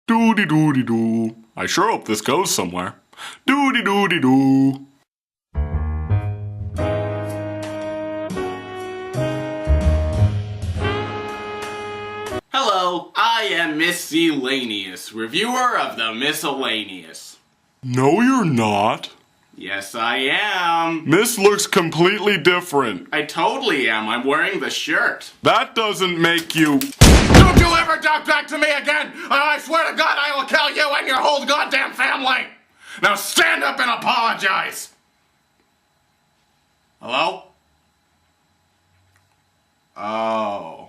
Doody-doody-doo. I sure hope this goes somewhere. Doody-doody-doo. Hello, I am Miss Laneous, reviewer of the Miscellaneous. No, you're not. Yes, I am. This looks completely different. I totally am. I'm wearing the shirt. That doesn't make you... Don't you ever talk back to me again! I swear to God I will kill you and your whole goddamn family! Now stand up and apologize! Hello? Oh.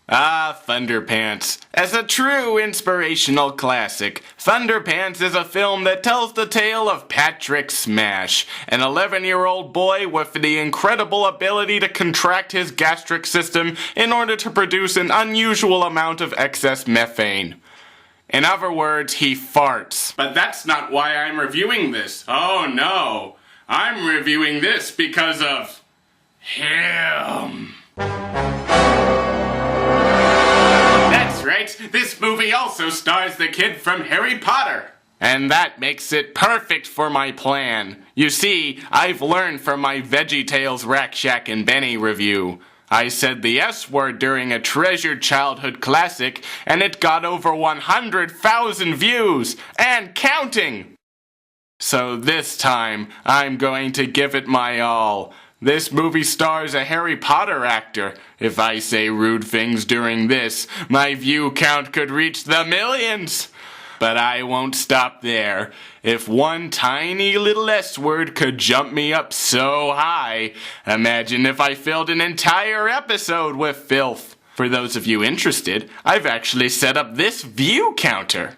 Ah, Thunderpants. As a true inspirational classic, Thunderpants is a film that tells the tale of Patrick Smash, an 11-year-old boy with the incredible ability to contract his gastric system in order to produce an unusual amount of excess methane. In other words, he farts. But that's not why I'm reviewing this. Oh no. I'm reviewing this because of... him. Right? This movie also stars the kid from Harry Potter. And that makes it perfect for my plan. You see, I've learned from my VeggieTales Rack Shack and Benny review. I said the S word during a treasured childhood classic, and it got over 100,000 views, and counting! So this time, I'm going to give it my all. This movie stars a Harry Potter actor. If I say rude things during this, my view count could reach the millions. But I won't stop there. If one tiny little S word could jump me up so high, imagine if I filled an entire episode with filth. For those of you interested, I've actually set up this view counter.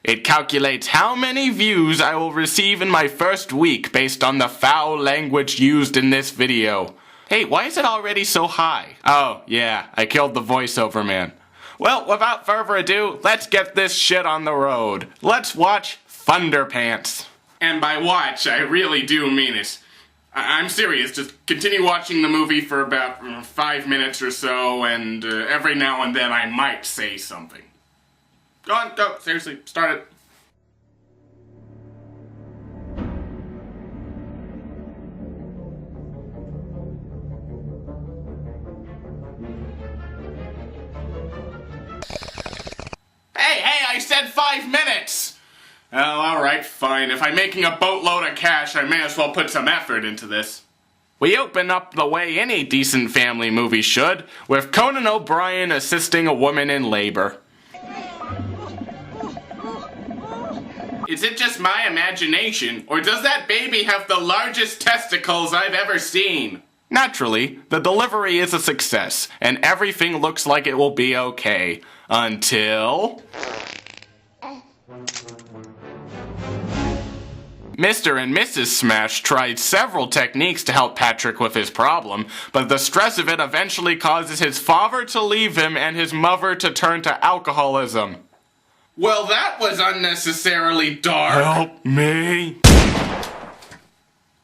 It calculates how many views I will receive in my first week based on the foul language used in this video. Hey, why is it already so high? Oh, yeah, I killed the voiceover man. Well, without further ado, let's get this shit on the road. Let's watch Thunderpants. And by watch, I really do mean it. I'm serious, just continue watching the movie for about 5 minutes or so, and every now and then I might say something. Go on, go. Seriously, start it. Hey, I said 5 minutes! Oh, alright, fine. If I'm making a boatload of cash, I may as well put some effort into this. We open up the way any decent family movie should, with Conan O'Brien assisting a woman in labor. Is it just my imagination, or does that baby have the largest testicles I've ever seen? Naturally, the delivery is a success, and everything looks like it will be okay. Until... Mr. and Mrs. Smash tried several techniques to help Patrick with his problem, but the stress of it eventually causes his father to leave him and his mother to turn to alcoholism. Well, that was unnecessarily dark. Help me.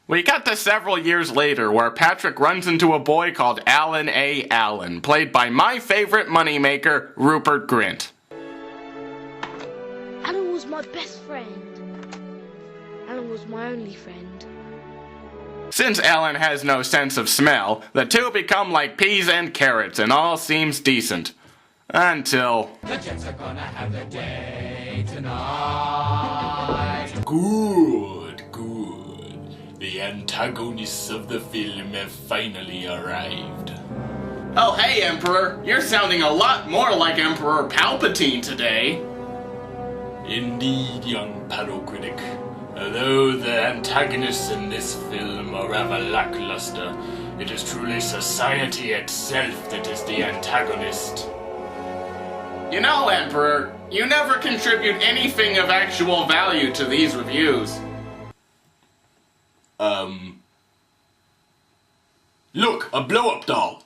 We cut to several years later where Patrick runs into a boy called Alan A. Allen, played by my favorite moneymaker, Rupert Grint. Alan was my best friend. Alan was my only friend. Since Alan has no sense of smell, the two become like peas and carrots and all seems decent. Until... The Jets are gonna have their day tonight. Good, good. The antagonists of the film have finally arrived. Oh, hey, Emperor. You're sounding a lot more like Emperor Palpatine today. Indeed, young palo-critic. Although the antagonists in this film are rather lackluster, it is truly society itself that is the antagonist. You know, Emperor, you never contribute anything of actual value to these reviews. Look, a blow-up doll.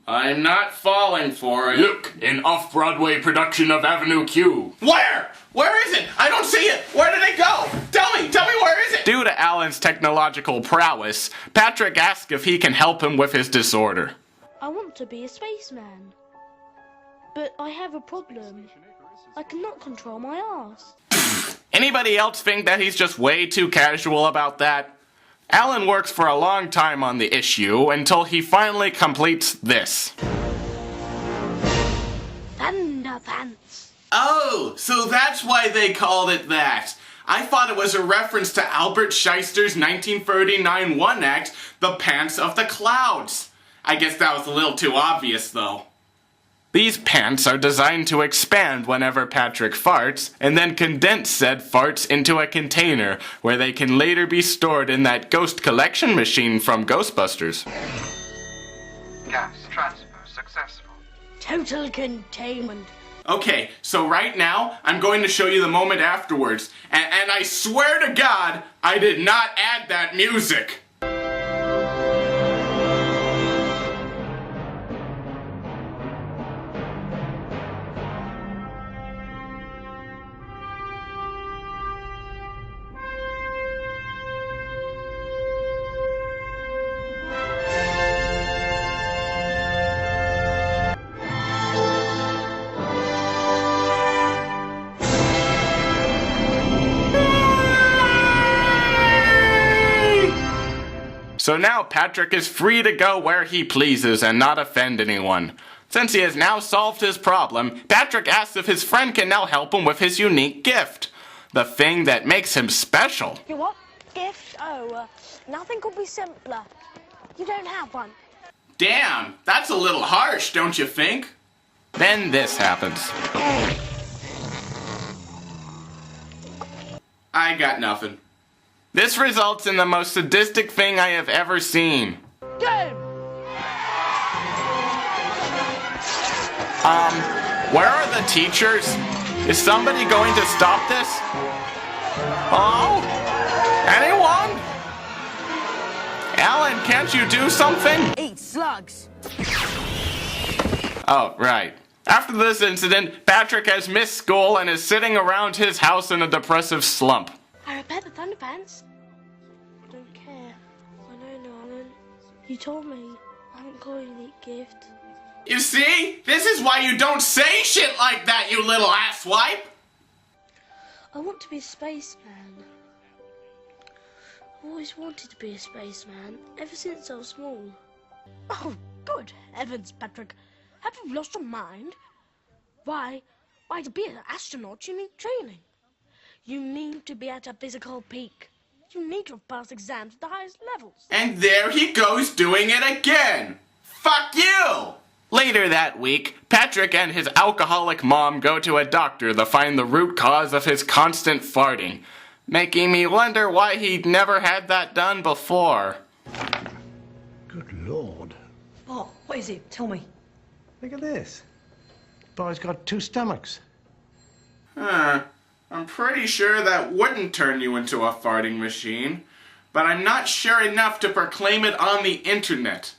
I'm not falling for it. Look, an off-Broadway production of Avenue Q. Where? Where is it? I don't see it. Where did it go? Tell me where is it? Due to Alan's technological prowess, Patrick asks if he can help him with his disorder. I want to be a spaceman. But I have a problem. I cannot control my arse. Anybody else think that he's just way too casual about that? Alan works for a long time on the issue until he finally completes this. Thunderpants. Oh, so that's why they called it that. I thought it was a reference to Albert Scheister's 1939 one-act, The Pants of the Clouds. I guess that was a little too obvious, though. These pants are designed to expand whenever Patrick farts, and then condense said farts into a container, where they can later be stored in that ghost collection machine from Ghostbusters. Gas transfer successful. Total containment. Okay, so right now, I'm going to show you the moment afterwards, and I swear to God, I did not add that music. So now Patrick is free to go where he pleases and not offend anyone. Since he has now solved his problem, Patrick asks if his friend can now help him with his unique gift. The thing that makes him special. You what? Gift? Oh, nothing could be simpler. You don't have one. Damn, that's a little harsh, don't you think? Then this happens. I got nothing. This results in the most sadistic thing I have ever seen. Game! Where are the teachers? Is somebody going to stop this? Oh? Anyone? Alan, can't you do something? Eat slugs. Oh, right. After this incident, Patrick has missed school and is sitting around his house in a depressive slump. I repaired the Thunderpants. I don't care. I know, Alan. You told me I haven't got a unique gift. You see? This is why you don't say shit like that, you little asswipe! I want to be a spaceman. I've always wanted to be a spaceman, ever since I was small. Oh, good heavens, Patrick. Have you lost your mind? Why, to be an astronaut, you need training. You need to be at a physical peak. You need to have passed exams at the highest levels. And there he goes doing it again! Fuck you! Later that week, Patrick and his alcoholic mom go to a doctor to find the root cause of his constant farting, making me wonder why he'd never had that done before. Good Lord. Oh, what is it? Tell me. Look at this. Boy's got 2 stomachs. Huh. I'm pretty sure that wouldn't turn you into a farting machine, but I'm not sure enough to proclaim it on the internet.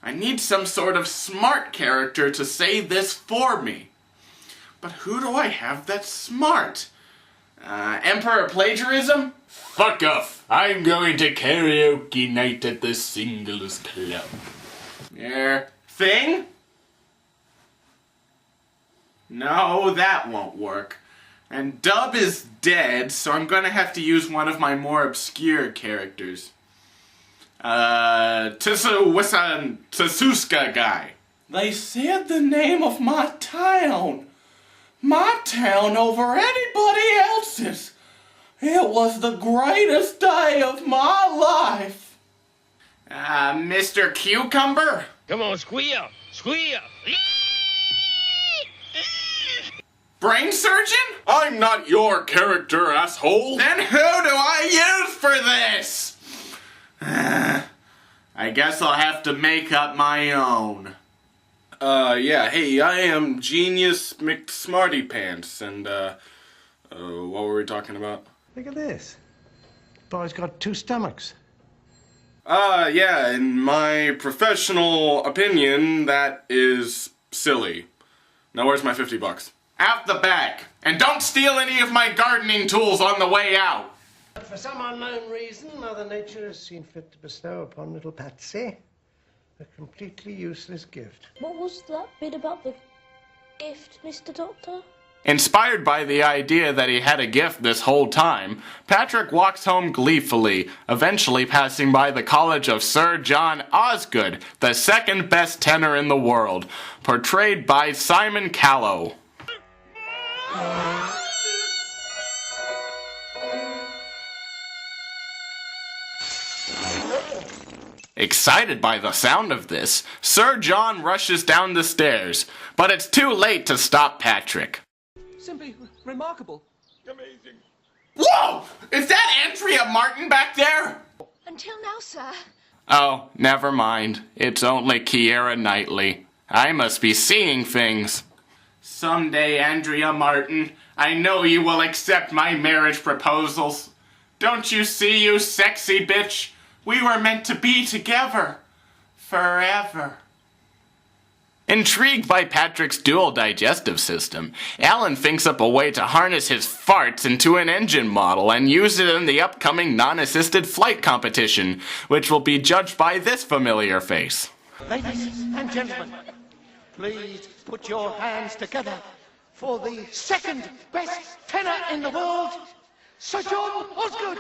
I need some sort of smart character to say this for me. But who do I have that's smart? Emperor Plagiarism? Fuck off. I'm going to karaoke night at the Singles Club. Thing? No, that won't work. And Dub is dead, so I'm gonna have to use one of my more obscure characters. Tsuska guy. They said the name of my town. My town over anybody else's. It was the greatest day of my life. Mr. Cucumber? Come on, squeal! Squeal! Brain surgeon? I'm not your character, asshole. Then who do I use for this? I guess I'll have to make up my own. Yeah, hey, I am Genius McSmartypants, and, what were we talking about? Look at this. Boy's got 2 stomachs. Yeah, in my professional opinion, that is silly. Now where's my $50? Out the back. And don't steal any of my gardening tools on the way out. But for some unknown reason, Mother Nature has seen fit to bestow upon little Patsy a completely useless gift. What was that bit about the gift, Mr. Doctor? Inspired by the idea that he had a gift this whole time, Patrick walks home gleefully, eventually passing by the college of Sir John Osgood, the second best tenor in the world, portrayed by Simon Callow. Excited by the sound of this, Sir John rushes down the stairs, but it's too late to stop Patrick. Simply remarkable. Amazing. Whoa! Is that Andrea Martin back there? Until now, sir. Oh, never mind. It's only Keira Knightley. I must be seeing things. Someday, Andrea Martin, I know you will accept my marriage proposals. Don't you see, you sexy bitch? We were meant to be together. Forever. Intrigued by Patrick's dual digestive system, Alan thinks up a way to harness his farts into an engine model and use it in the upcoming non-assisted flight competition, which will be judged by this familiar face. Ladies and gentlemen, please put your hands together for the second best tenor in the world, Sir John Osgood.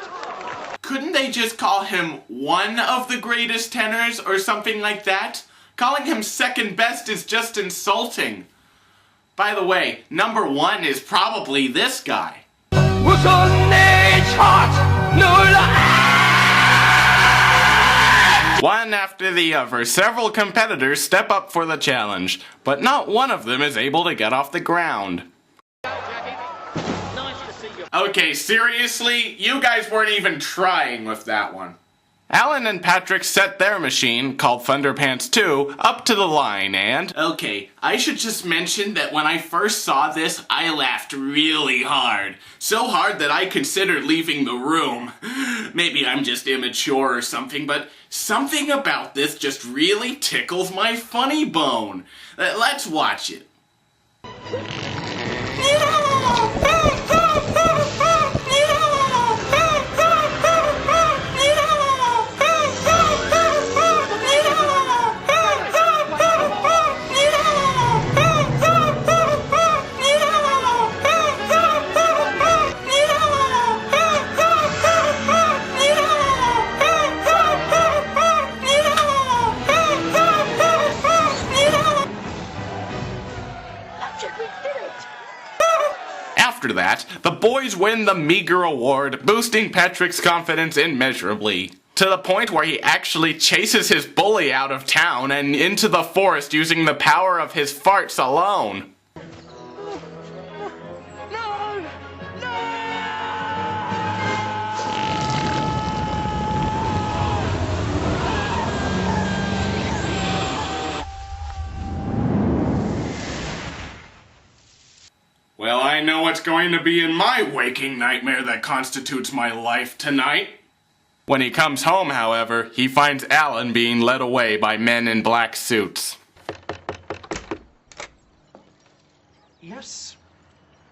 Couldn't they just call him one of the greatest tenors or something like that? Calling him second best is just insulting. By the way, number one is probably this guy. One after the other, several competitors step up for the challenge, but not one of them is able to get off the ground. Okay, seriously? You guys weren't even trying with that one. Alan and Patrick set their machine, called Thunderpants 2, up to the line and... Okay, I should just mention that when I first saw this, I laughed really hard. So hard that I considered leaving the room. Maybe I'm just immature or something, but something about this just really tickles my funny bone. Let's watch it. After that, the boys win the meager award, boosting Patrick's confidence immeasurably, to the point where he actually chases his bully out of town and into the forest using the power of his farts alone. Well, I know what's going to be in my waking nightmare that constitutes my life tonight. When he comes home, however, he finds Alan being led away by men in black suits. Yes?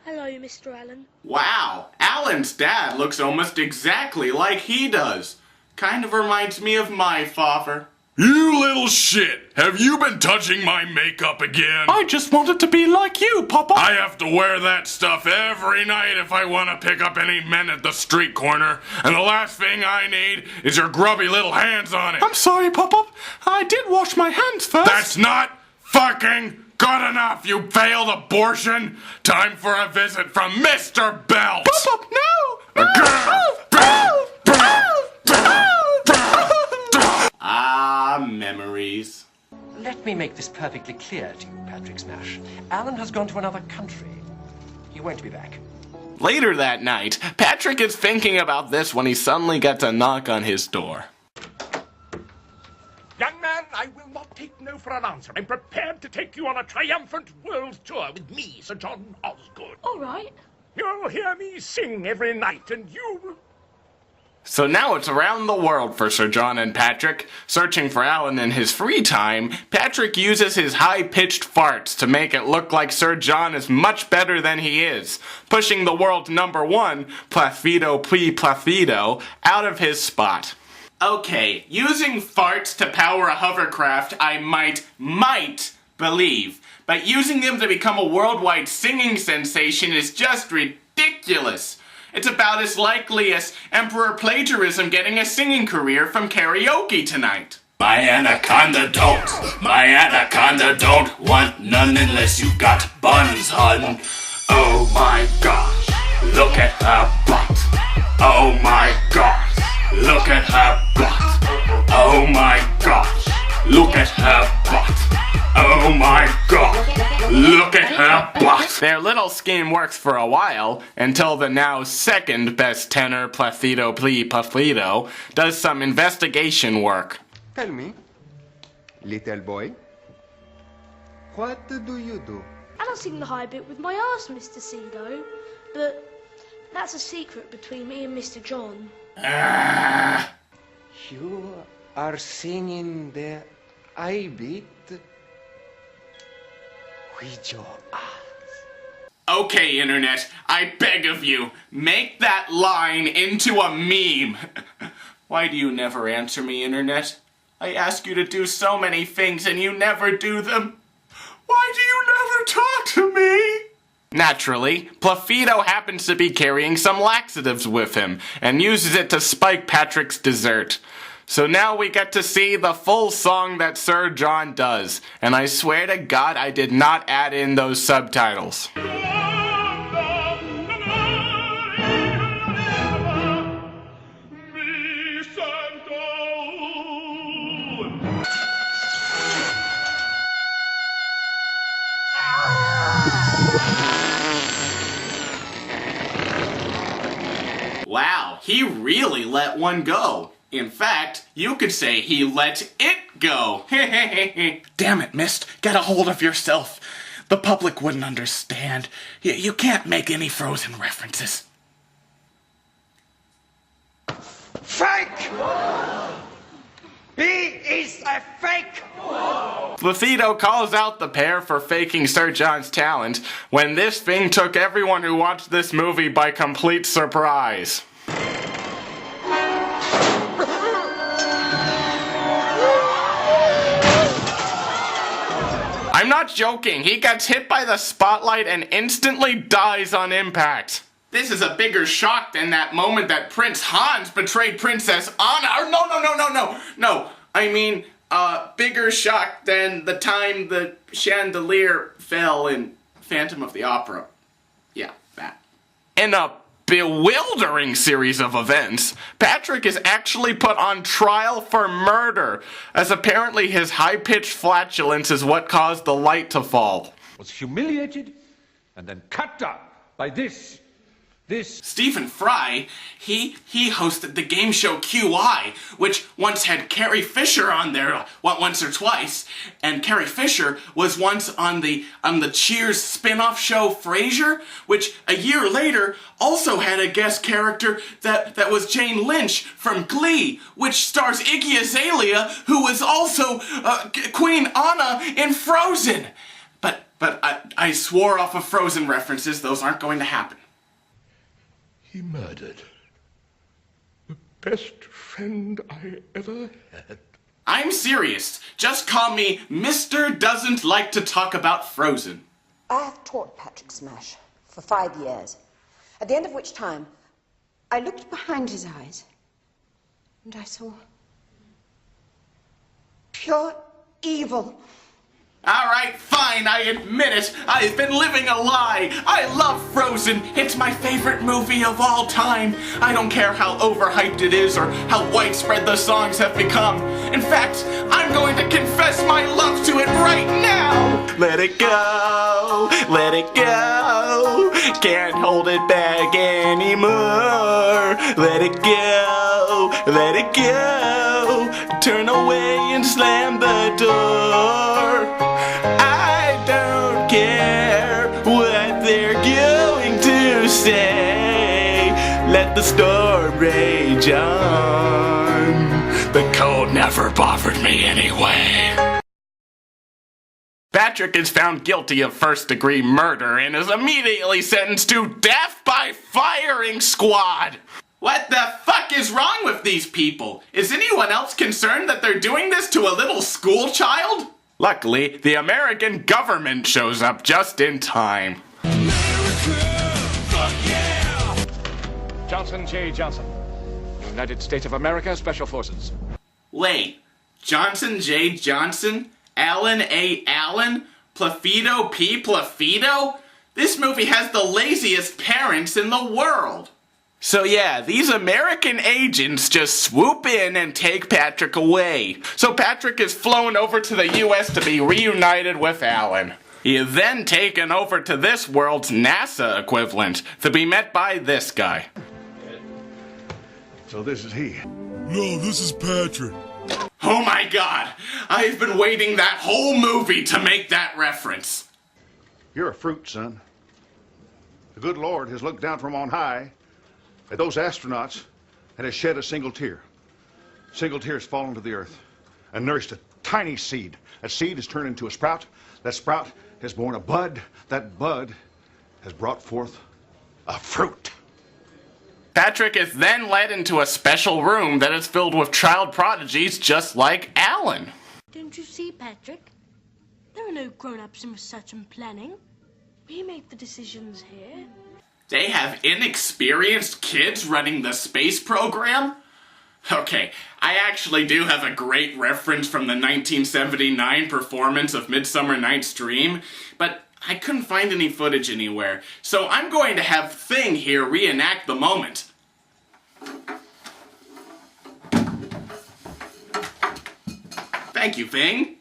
Hello, Mr. Allen. Wow, Alan's dad looks almost exactly like he does. Kind of reminds me of my father. You little shit! Have you been touching my makeup again? I just wanted to be like you, Papa. I have to wear that stuff every night if I want to pick up any men at the street corner, and the last thing I need is your grubby little hands on it. I'm sorry, Papa. I did wash my hands first. That's not fucking good enough, you failed abortion! Time for a visit from Mr. Belt! Papa, no! Ah, memories. Let me make this perfectly clear to you, Patrick Smash. Alan has gone to another country. He won't be back. Later that night, Patrick is thinking about this when he suddenly gets a knock on his door. Young man, I will not take no for an answer. I'm prepared to take you on a triumphant world tour with me, Sir John Osgood. All right. You'll hear me sing every night, and you... So now it's around the world for Sir John and Patrick. Searching for Alan in his free time, Patrick uses his high-pitched farts to make it look like Sir John is much better than he is, pushing the world's number one, Placido Placido, out of his spot. Okay, using farts to power a hovercraft I might believe. but using them to become a worldwide singing sensation is just ridiculous. It's about as likely as Emperor Plagiarism getting a singing career from karaoke tonight. My anaconda don't want none unless you got buns, hun. Oh my gosh, look at her butt. Oh my gosh, look at her butt. Oh my gosh, look at her butt. Oh my god, look at her butt. Their little scheme works for a while, until the now second best tenor Placido Pli Pufflido does some investigation work. Tell me, little boy, what do you do? I don't sing the high bit with my arse, Mr. Cedo, but that's a secret between me and Mr. John. You are singing the high bit with your ass. Okay, Internet, I beg of you, make that line into a meme. Why do you never answer me, Internet? I ask you to do so many things and you never do them. Why do you never talk to me? Naturally, Placido happens to be carrying some laxatives with him and uses it to spike Patrick's dessert. So now we get to see the full song that Sir John does, and I swear to God I did not add in those subtitles. Wow, he really let one go. In fact, you could say he let it go. Damn it, Mist. Get a hold of yourself. The public wouldn't understand. You can't make any Frozen references. Fake! He is a fake! Placido calls out the pair for faking Sir John's talent when this thing took everyone who watched this movie by complete surprise. I'm not joking, he gets hit by the spotlight and instantly dies on impact. This is a bigger shock than that moment that Prince Hans betrayed Princess Anna. No, I mean, bigger shock than the time the chandelier fell in Phantom of the Opera. Yeah, that. In a bewildering series of events, Patrick is actually put on trial for murder, as apparently his high-pitched flatulence is what caused the light to fall. Was humiliated and then cut down by this. Stephen Fry, he hosted the game show QI, which once had Carrie Fisher on there once or twice, and Carrie Fisher was once on the Cheers spin-off show Frasier, which a year later also had a guest character that was Jane Lynch from Glee, which stars Iggy Azalea, who was also Queen Anna in Frozen. But I swore off of Frozen references, those aren't going to happen. He murdered the best friend I ever had. I'm serious. Just call me Mr. Doesn't Like to Talk About Frozen. I have taught Patrick Smash for 5 years, at the end of which time I looked behind his eyes and I saw pure evil. Alright, fine, I admit it. I've been living a lie. I love Frozen. It's my favorite movie of all time. I don't care how overhyped it is or how widespread the songs have become. In fact, I'm going to confess my love to it right now. Let it go, let it go. Can't hold it back anymore. Let it go, let it go. Turn away and slam the door. I don't care what they're going to say. Let the storm rage on. The cold never bothered me anyway. Patrick is found guilty of first-degree murder and is immediately sentenced to death by firing squad. What the fuck is wrong with these people? Is anyone else concerned that they're doing this to a little school child? Luckily, the American government shows up just in time. Johnson J. Johnson, United States of America Special Forces. Wait, Johnson J. Johnson? Alan A. Allen? Plafido P. Plafido? This movie has the laziest parents in the world. So yeah, these American agents just swoop in and take Patrick away. So Patrick is flown over to the US to be reunited with Alan. He is then taken over to this world's NASA equivalent to be met by this guy. So this is he. No, this is Patrick. Oh my god! I've been waiting that whole movie to make that reference. You're a fruit, son. The good Lord has looked down from on high at those astronauts and has shed a single tear. Single tear has fallen to the earth and nourished a tiny seed. That seed has turned into a sprout. That sprout has borne a bud. That bud has brought forth a fruit. Patrick is then led into a special room that is filled with child prodigies just like Alan. Don't you see, Patrick? There are no grown-ups in research and planning. We make the decisions here. They have inexperienced kids running the space program? Okay, I actually do have a great reference from the 1979 performance of Midsummer Night's Dream, but I couldn't find any footage anywhere, so I'm going to have Thing here reenact the moment. Thank you, Thing.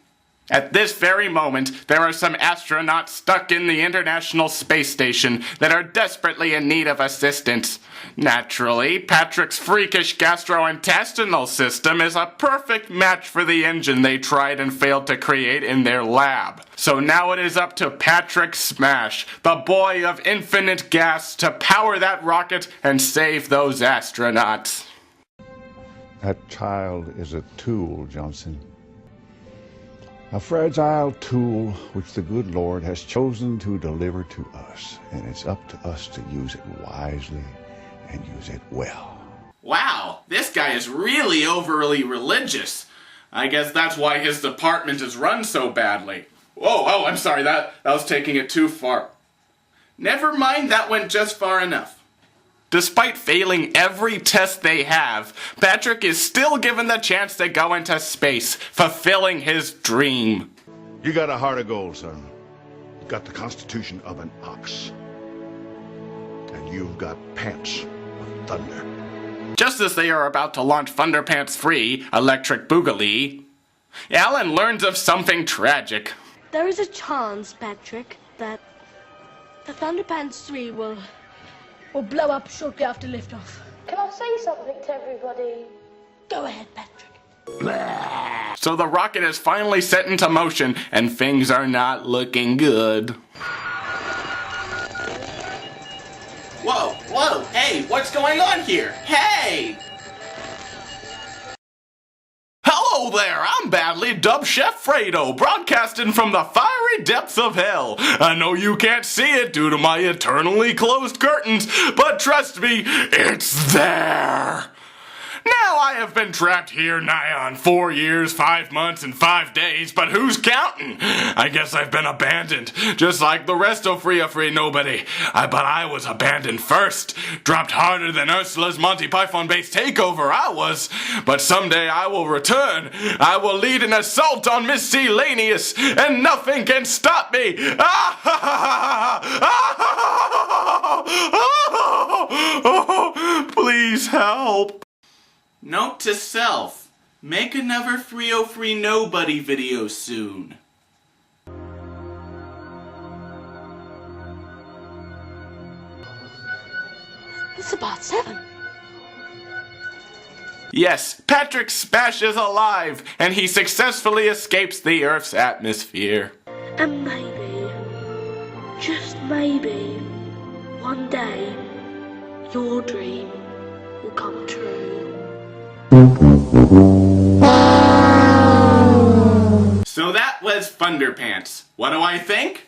At this very moment, there are some astronauts stuck in the International Space Station that are desperately in need of assistance. Naturally, Patrick's freakish gastrointestinal system is a perfect match for the engine they tried and failed to create in their lab. So now it is up to Patrick Smash, the boy of infinite gas, to power that rocket and save those astronauts. That child is a tool, Johnson. A fragile tool which the good Lord has chosen to deliver to us, and it's up to us to use it wisely and use it well. Wow, this guy is really overly religious. I guess that's why his department is run so badly. Oh, I'm sorry, that was taking it too far. Never mind, that went just far enough. Despite failing every test they have, Patrick is still given the chance to go into space, fulfilling his dream. You got a heart of gold, son. You've got the constitution of an ox. And you've got pants of thunder. Just as they are about to launch Thunderpants 3, Electric Boogaloo, Alan learns of something tragic. There is a chance, Patrick, that the Thunderpants 3 will blow up shortly after liftoff. Can I say something to everybody? Go ahead, Patrick. So the rocket is finally set into motion, and things are not looking good. Whoa, hey, what's going on here? Hey! Hello there, I'm badly dubbed Chef Fredo, broadcasting from the fiery depths of hell. I know you can't see it due to my eternally closed curtains, but trust me, it's there. Now I have been trapped here nigh on 4 years, 5 months, and 5 days, but who's counting? I guess I've been abandoned, just like the rest of Free Nobody. But I was abandoned first, dropped harder than Ursula's Monty Python-based takeover, I was. But someday I will return. I will lead an assault on Miss C. Laneous, and nothing can stop me. Please help. Note to self, make another Free Nobody video soon. It's about 7. Yes, Patrick Smash is alive, and he successfully escapes the Earth's atmosphere. And maybe, just maybe, one day, your dream will come true. So that was Thunderpants. What do I think?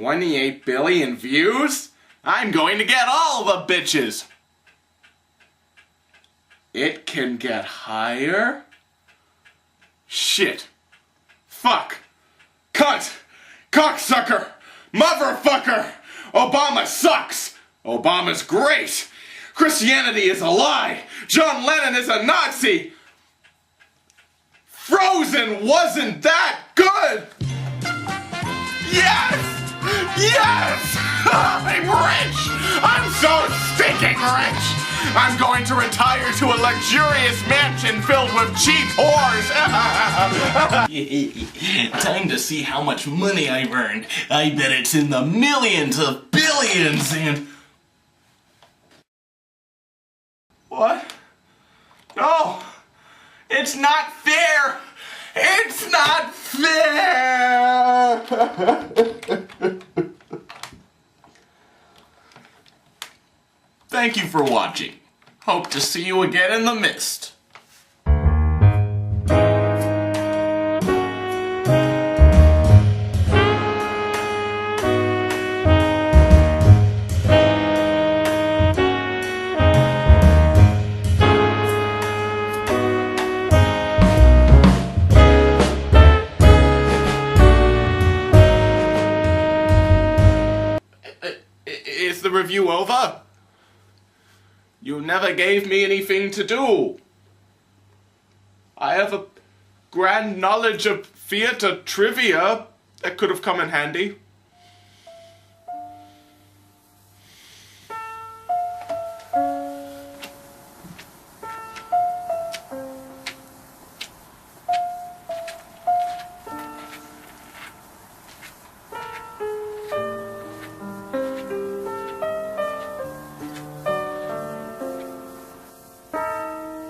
28 billion views? I'm going to get all the bitches. It can get higher? Shit. Fuck. Cunt. Cocksucker. Motherfucker. Obama sucks. Obama's great. Christianity is a lie. John Lennon is a Nazi. Frozen wasn't that good. Yes! Yes! I'm rich! I'm so stinking rich! I'm going to retire to a luxurious mansion filled with cheap whores! Time to see how much money I've earned. I bet it's in the millions of billions and... What? No! It's not fair! It's not fair! Thank you for watching. Hope to see you again in the mist. Is the review over? You never gave me anything to do. I have a grand knowledge of theater trivia that could have come in handy.